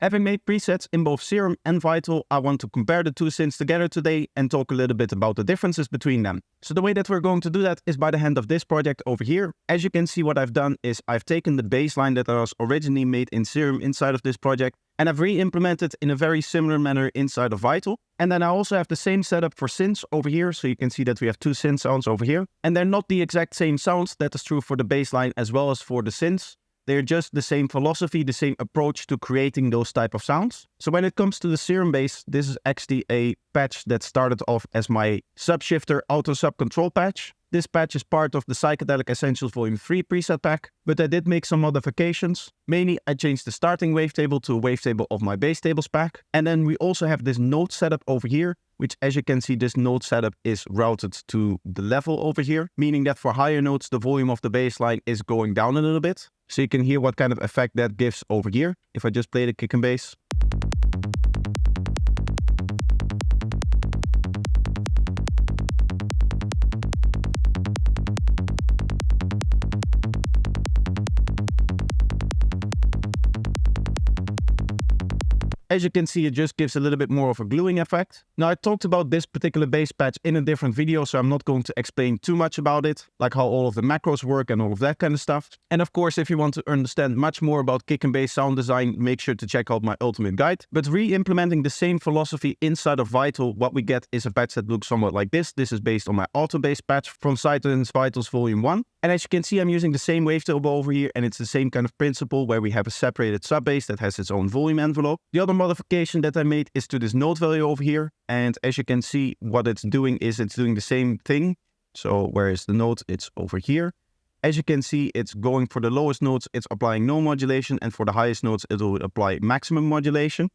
Having made presets in both Serum and Vital, I want to compare the two synths together today and talk a little bit about the differences between them. So the way that we're going to do that is by the hand of this project over here. As you can see, what I've done is I've taken the baseline that was originally made in Serum inside of this project and I've re-implemented in a very similar manner inside of Vital. And then I also have the same setup for synths over here, so you can see that we have two synth sounds over here. And they're not the exact same sounds, that is true for the baseline as well as for the synths. They're just the same philosophy, the same approach to creating those type of sounds. So when it comes to the Serum bass, this is actually a patch that started off as my subshifter auto sub control patch. This patch is part of the Psychedelic Essentials Volume 3 preset pack, but I did make some modifications. Mainly, I changed the starting wavetable to a wavetable of my bass tables pack. And then we also have this note setup over here, which, as you can see, this note setup is routed to the level over here, meaning that for higher notes, the volume of the bass line is going down a little bit. So you can hear what kind of effect that gives over here. If I just play the kick and bass. As you can see, it just gives a little bit more of a gluing effect. Now, I talked about this particular bass patch in a different video, so I'm not going to explain too much about it, like how all of the macros work and all of that kind of stuff. And of course, if you want to understand much more about kick and bass sound design, make sure to check out my ultimate guide. But re-implementing the same philosophy inside of Vital, what we get is a patch that looks somewhat like this. This is based on my auto bass patch from Synths Vitals Volume 1. And as you can see, I'm using the same wavetable over here, and it's the same kind of principle where we have a separated sub bass that has its own volume envelope. The other modification that I made is to this note value over here. And as you can see, what it's doing is it's doing the same thing. So where is the note? It's over here. As you can see, it's going for the lowest notes, it's applying no modulation, and for the highest notes, it will apply maximum modulation.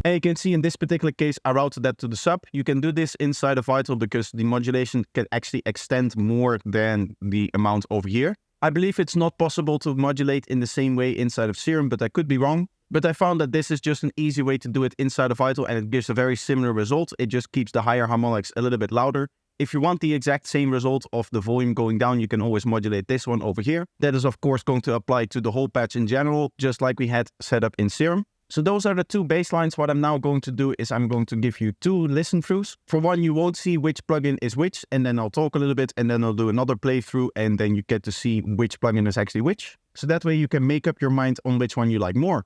And you can see in this particular case, I routed that to the sub. You can do this inside of Vital because the modulation can actually extend more than the amount over here. I believe it's not possible to modulate in the same way inside of Serum, but I could be wrong. But I found that this is just an easy way to do it inside of Vital, and it gives a very similar result. It just keeps the higher harmonics a little bit louder. If you want the exact same result of the volume going down, you can always modulate this one over here. That is, of course, going to apply to the whole patch in general, just like we had set up in Serum. So those are the two bass lines. What I'm now going to do is I'm going to give you two listen throughs. For one, you won't see which plugin is which, and then I'll talk a little bit, and then I'll do another playthrough, and then you get to see which plugin is actually which. So that way you can make up your mind on which one you like more.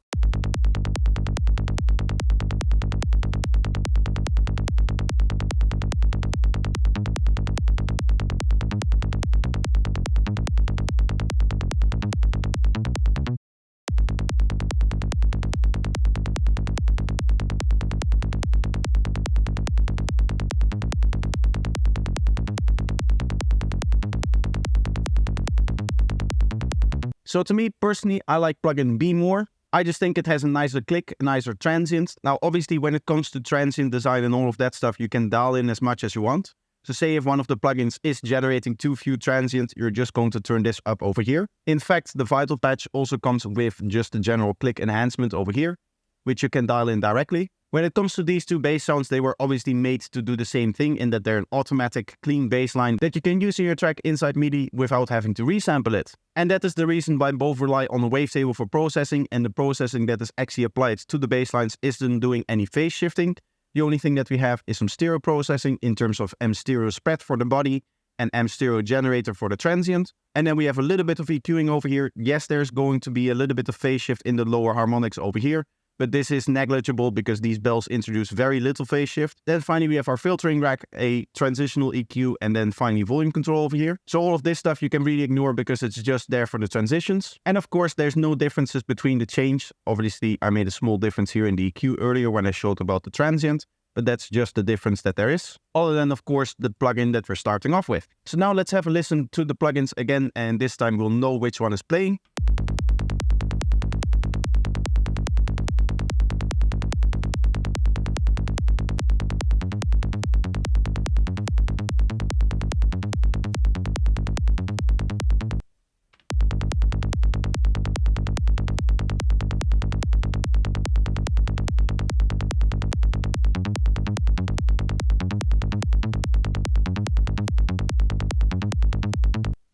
So to me personally, I like plugin B more. I just think it has a nicer click, a nicer transient. Now, obviously, when it comes to transient design and all of that stuff, you can dial in as much as you want. So say if one of the plugins is generating too few transient, you're just going to turn this up over here. In fact, the Vital patch also comes with just a general click enhancement over here, which you can dial in directly. When it comes to these two bass sounds, they were obviously made to do the same thing in that they're an automatic, clean bass line that you can use in your track inside MIDI without having to resample it. And that is the reason why both rely on a wavetable for processing, and the processing that is actually applied to the bass lines isn't doing any phase shifting. The only thing that we have is some stereo processing in terms of M stereo spread for the body and M stereo generator for the transient. And then we have a little bit of EQing over here. Yes, there's going to be a little bit of phase shift in the lower harmonics over here, but this is negligible because these bells introduce very little phase shift. Then finally we have our filtering rack, a transitional EQ, and then finally volume control over here. So all of this stuff you can really ignore because it's just there for the transitions. And of course there's no differences between the change. Obviously I made a small difference here in the EQ earlier when I showed about the transient, but that's just the difference that there is. Other than of course the plugin that we're starting off with. So now let's have a listen to the plugins again, and this time we'll know which one is playing.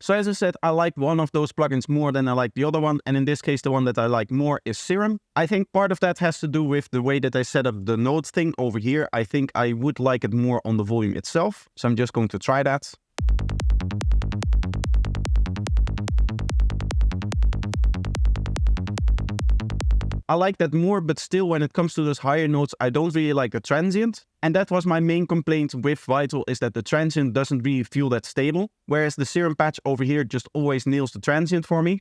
So as I said, I like one of those plugins more than I like the other one. And in this case, the one that I like more is Serum. I think part of that has to do with the way that I set up the note thing over here. I think I would like it more on the volume itself. So I'm just going to try that. I like that more, but still when it comes to those higher notes, I don't really like the transient. And that was my main complaint with Vital, is that the transient doesn't really feel that stable. Whereas the Serum patch over here just always nails the transient for me.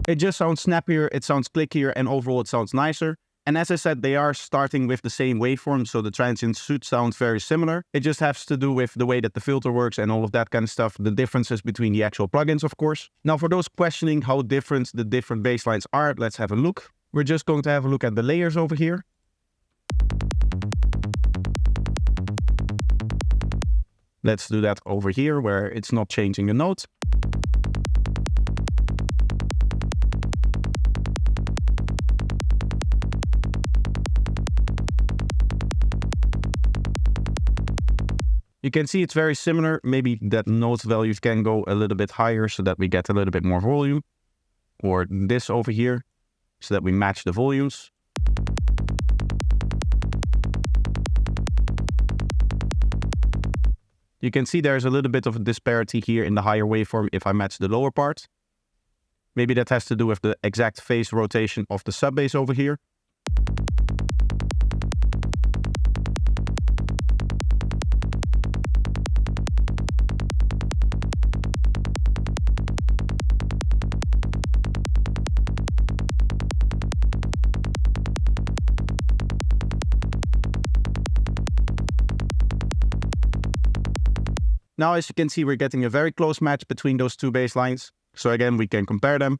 It just sounds snappier, it sounds clickier, and overall it sounds nicer. And as I said, they are starting with the same waveform, so the transients should sound very similar. It just has to do with the way that the filter works and all of that kind of stuff, the differences between the actual plugins, of course. Now, for those questioning how different the different bass lines are, let's have a look. We're just going to have a look at the layers over here. Let's do that over here, where it's not changing the note. You can see it's very similar. Maybe that note values can go a little bit higher so that we get a little bit more volume. Or this over here, so that we match the volumes. You can see there's a little bit of a disparity here in the higher waveform if I match the lower part. Maybe that has to do with the exact phase rotation of the sub bass over here. Now, as you can see, we're getting a very close match between those two bass lines. So again, we can compare them.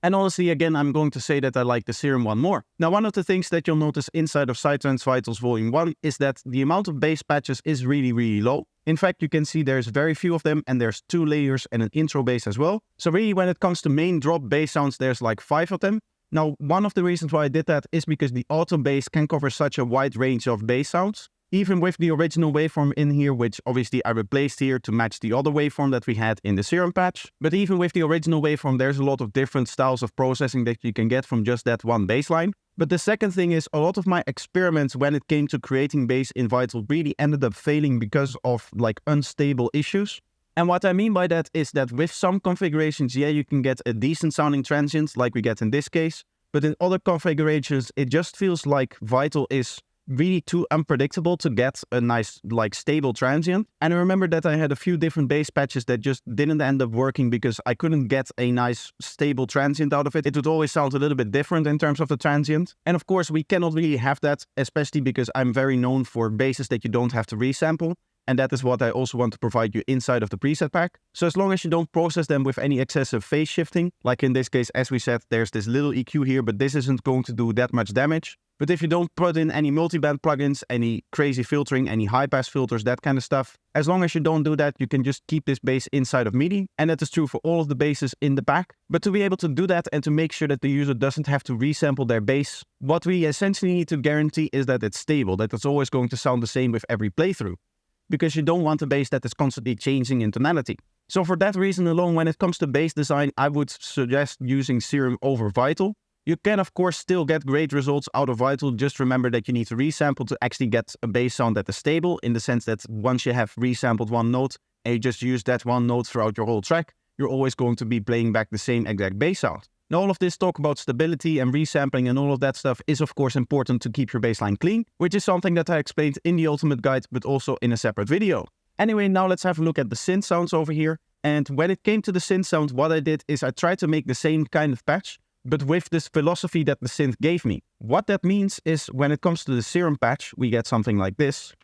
And honestly, again, I'm going to say that I like the Serum one more. Now, one of the things that you'll notice inside of Psytrance Vitals Volume 1 is that the amount of bass patches is really, really low. In fact, you can see there's very few of them, and there's 2 layers and an intro bass as well. So really, when it comes to main drop bass sounds, there's like 5 of them. Now, one of the reasons why I did that is because the auto bass can cover such a wide range of bass sounds. Even with the original waveform in here, which obviously I replaced here to match the other waveform that we had in the Serum patch. But even with the original waveform, there's a lot of different styles of processing that you can get from just that one bass line. But the second thing is, a lot of my experiments when it came to creating bass in Vital really ended up failing because of like unstable issues. And what I mean by that is that with some configurations, yeah, you can get a decent sounding transient like we get in this case. But in other configurations, it just feels like Vital is really too unpredictable to get a nice, like, stable transient. And I remember that I had a few different bass patches that just didn't end up working because I couldn't get a nice, stable transient out of it. It would always sound a little bit different in terms of the transient. And of course, we cannot really have that, especially because I'm very known for basses that you don't have to resample. And that is what I also want to provide you inside of the preset pack. So as long as you don't process them with any excessive phase shifting, like in this case, as we said, there's this little EQ here, but this isn't going to do that much damage. But if you don't put in any multiband plugins, any crazy filtering, any high pass filters, that kind of stuff, as long as you don't do that, you can just keep this bass inside of MIDI. And that is true for all of the basses in the pack. But to be able to do that and to make sure that the user doesn't have to resample their bass, what we essentially need to guarantee is that it's stable, that it's always going to sound the same with every playthrough. Because you don't want a bass that is constantly changing in tonality. So for that reason alone, when it comes to bass design, I would suggest using Serum over Vital. You can of course still get great results out of Vital, just remember that you need to resample to actually get a bass sound that is stable, in the sense that once you have resampled one note and you just use that one note throughout your whole track, you're always going to be playing back the same exact bass sound. Now, all of this talk about stability and resampling and all of that stuff is of course important to keep your bassline clean, which is something that I explained in the Ultimate Guide, but also in a separate video. Anyway, now let's have a look at the synth sounds over here. And when it came to the synth sound, what I did is I tried to make the same kind of patch, but with this philosophy that the synth gave me. What that means is when it comes to the Serum patch, we get something like this.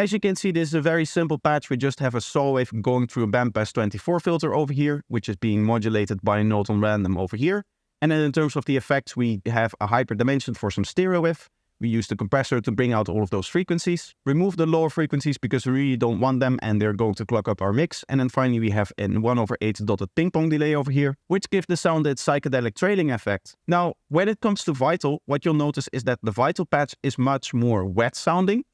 As you can see, this is a very simple patch. We just have a saw wave going through a bandpass 24 filter over here, which is being modulated by a note on random over here. And then in terms of the effects, we have a hyper dimension for some stereo width. We use the compressor to bring out all of those frequencies. Remove the lower frequencies because we really don't want them and they're going to clog up our mix. And then finally we have a 1/8 dotted ping pong delay over here, which gives the sound its psychedelic trailing effect. Now, when it comes to Vital, what you'll notice is that the Vital patch is much more wet sounding.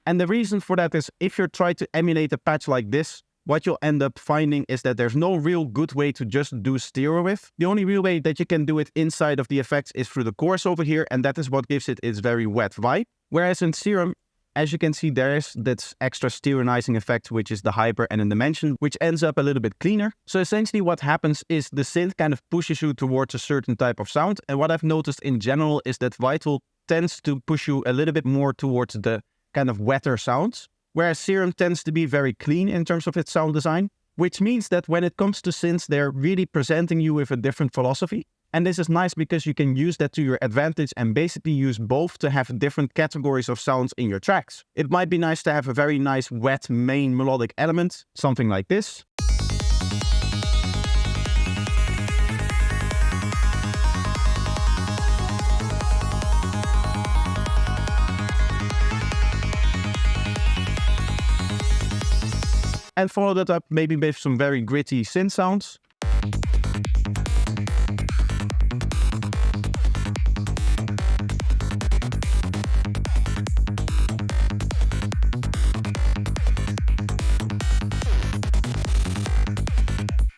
And the reason for that is if you try to emulate a patch like this, what you'll end up finding is that there's no real good way to just do stereo with. The only real way that you can do it inside of the effects is through the chorus over here, and that is what gives it its very wet vibe. Whereas in Serum, as you can see, there is that extra stereonizing effect, which is the hyper and a dimension, which ends up a little bit cleaner. So essentially what happens is the synth kind of pushes you towards a certain type of sound. And what I've noticed in general is that Vital tends to push you a little bit more towards the kind of wetter sounds, whereas Serum tends to be very clean in terms of its sound design, which means that when it comes to synths, they're really presenting you with a different philosophy. And this is nice because you can use that to your advantage and basically use both to have different categories of sounds in your tracks. It might be nice to have a very nice wet main melodic element, something like this. And follow that up maybe with some very gritty synth sounds.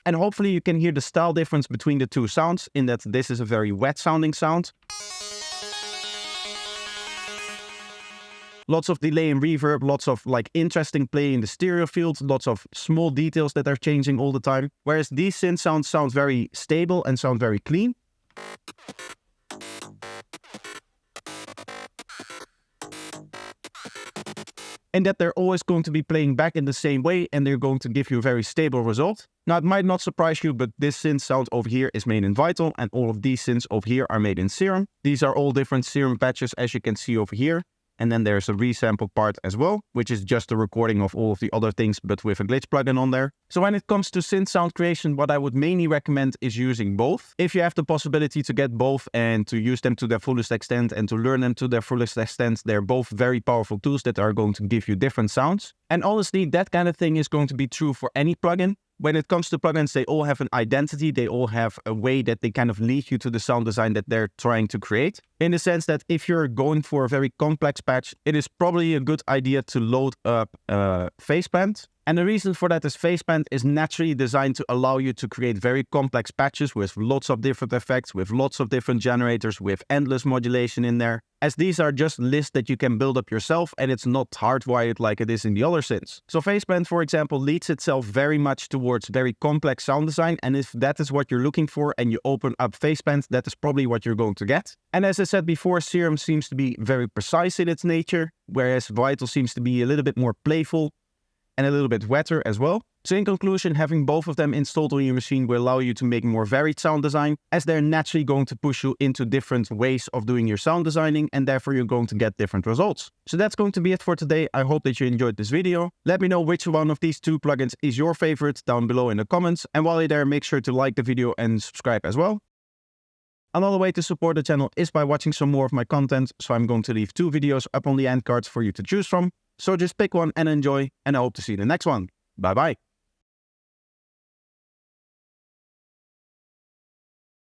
And hopefully you can hear the style difference between the two sounds in that this is a very wet sounding sound. Lots of delay and reverb, lots of like interesting play in the stereo field, lots of small details that are changing all the time. Whereas these synth sounds sound very stable and sound very clean. And that they're always going to be playing back in the same way and they're going to give you a very stable result. Now it might not surprise you, but this synth sound over here is made in Vital and all of these synths over here are made in Serum. These are all different Serum patches as you can see over here. And then there's a resample part as well, which is just a recording of all of the other things, but with a glitch plugin on there. So when it comes to synth sound creation, what I would mainly recommend is using both. If you have the possibility to get both and to use them to their fullest extent and to learn them to their fullest extent, they're both very powerful tools that are going to give you different sounds. And honestly, that kind of thing is going to be true for any plugin. When it comes to plugins, they all have an identity. They all have a way that they kind of lead you to the sound design that they're trying to create. In the sense that if you're going for a very complex patch, it is probably a good idea to load up a Phaseband. And the reason for that is Phaseband is naturally designed to allow you to create very complex patches with lots of different effects, with lots of different generators, with endless modulation in there. As these are just lists that you can build up yourself and it's not hardwired like it is in the other synths. So Phaseband, for example, leads itself very much towards very complex sound design. And if that is what you're looking for and you open up Phaseband, that is probably what you're going to get. And as I said before, Serum seems to be very precise in its nature, whereas Vital seems to be a little bit more playful and a little bit wetter as well. So in conclusion, having both of them installed on your machine will allow you to make more varied sound design, as they're naturally going to push you into different ways of doing your sound designing, and therefore you're going to get different results. So that's going to be it for today. I hope that you enjoyed this video. Let me know which one of these two plugins is your favorite down below in the comments. And while you're there, make sure to like the video and subscribe as well. Another way to support the channel is by watching some more of my content, so I'm going to leave 2 videos up on the end cards for you to choose from. So just pick one and enjoy, and I hope to see you in the next one. Bye bye.